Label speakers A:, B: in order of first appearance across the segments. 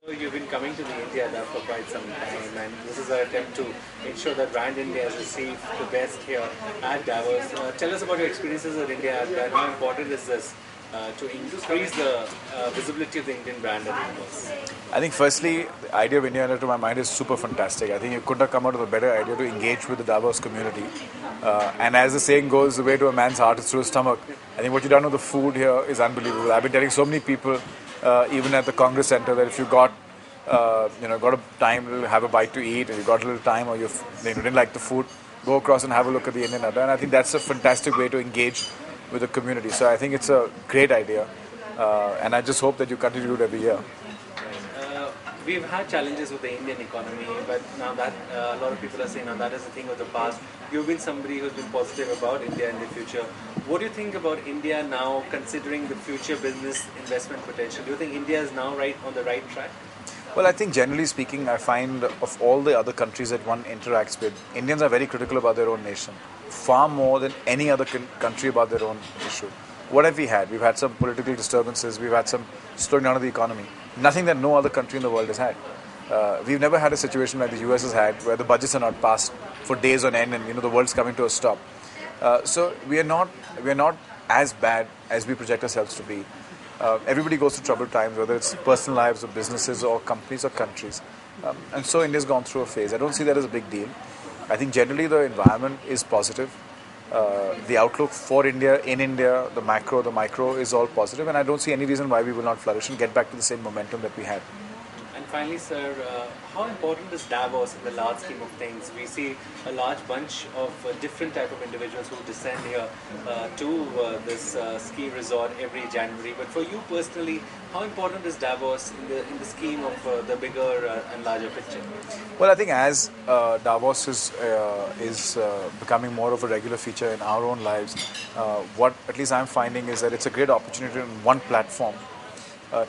A: You've been coming to the India now for quite some time, and this is our attempt to ensure that Brand India has received the best here at Davos. Tell us about your experiences at India and how important is this to increase the visibility of the Indian brand at Davos?
B: I think firstly, the idea of India to my mind is super fantastic. I think you couldn't have come out with a better idea to engage with the Davos community. And as the saying goes, the way to a man's heart is through his stomach. I think what you've done with the food here is unbelievable. I've been telling so many people, even at the Congress Center, that if you got a time to have a bite to eat, or you got a little time, or you didn't like the food, go across and have a look at the Indian Adda. And I think that's a fantastic way to engage with the community. So I think it's a great idea, and I just hope that you continue to do it every year.
A: We've had challenges with the Indian economy, but now that a lot of people are saying now that is a thing of the past. You've been somebody who's been positive about India in the future. What do you think about India now, considering the future business investment potential? Do you think India is now on the right track?
B: Well, I think generally speaking, I find of all the other countries that one interacts with, Indians are very critical about their own nation, far more than any other country about their own issue. What have we had? We've had some political disturbances, we've had some slowing down of the economy. Nothing that no other country in the world has had. We've never had a situation like the US has had, where the budgets are not passed for days on end, and the world's coming to a stop. So we are not as bad as we project ourselves to be. Everybody goes through troubled times, whether it's personal lives or businesses or companies or countries. And so India's gone through a phase. I don't see that as a big deal. I think generally the environment is positive. The outlook for India, in India, the macro, the micro is all positive, and I don't see any reason why we will not flourish and get back to the same momentum that we had.
A: And finally, sir, how important is Davos in the large scheme of things? We see a large bunch of different type of individuals who descend here to this ski resort every January. But for you personally, how important is Davos in the scheme of the bigger and larger picture?
B: Well, I think as Davos is becoming more of a regular feature in our own lives, what at least I'm finding is that it's a great opportunity on one platform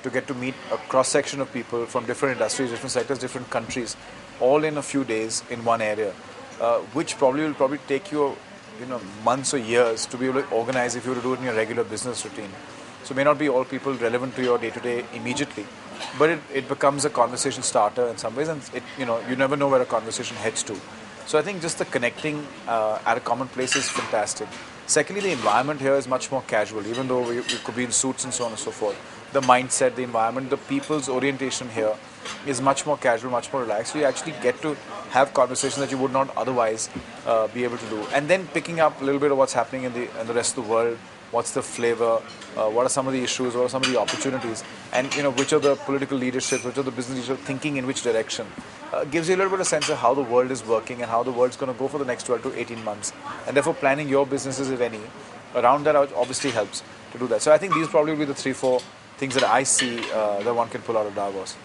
B: to get to meet a cross-section of people from different industries, different sectors, different countries, all in a few days in one area, which will probably take you, months or years to be able to organize if you were to do it in your regular business routine. So it may not be all people relevant to your day-to-day immediately, but it becomes a conversation starter in some ways, and you never know where a conversation heads to. So I think just the connecting at a common place is fantastic. Secondly, the environment here is much more casual, even though we could be in suits and so on and so forth. The mindset, the environment, the people's orientation here is much more casual, much more relaxed. So you actually get to have conversations that you would not otherwise be able to do. And then picking up a little bit of what's happening in the rest of the world, what's the flavor, what are some of the issues, what are some of the opportunities, and which are the political leaderships, which are the business leaders thinking in which direction, gives you a little bit of sense of how the world is working and how the world's going to go for the next 12 to 18 months. And therefore planning your businesses, if any, around that obviously helps to do that. So I think these probably will be the 3-4 things that I see that one can pull out of Davos.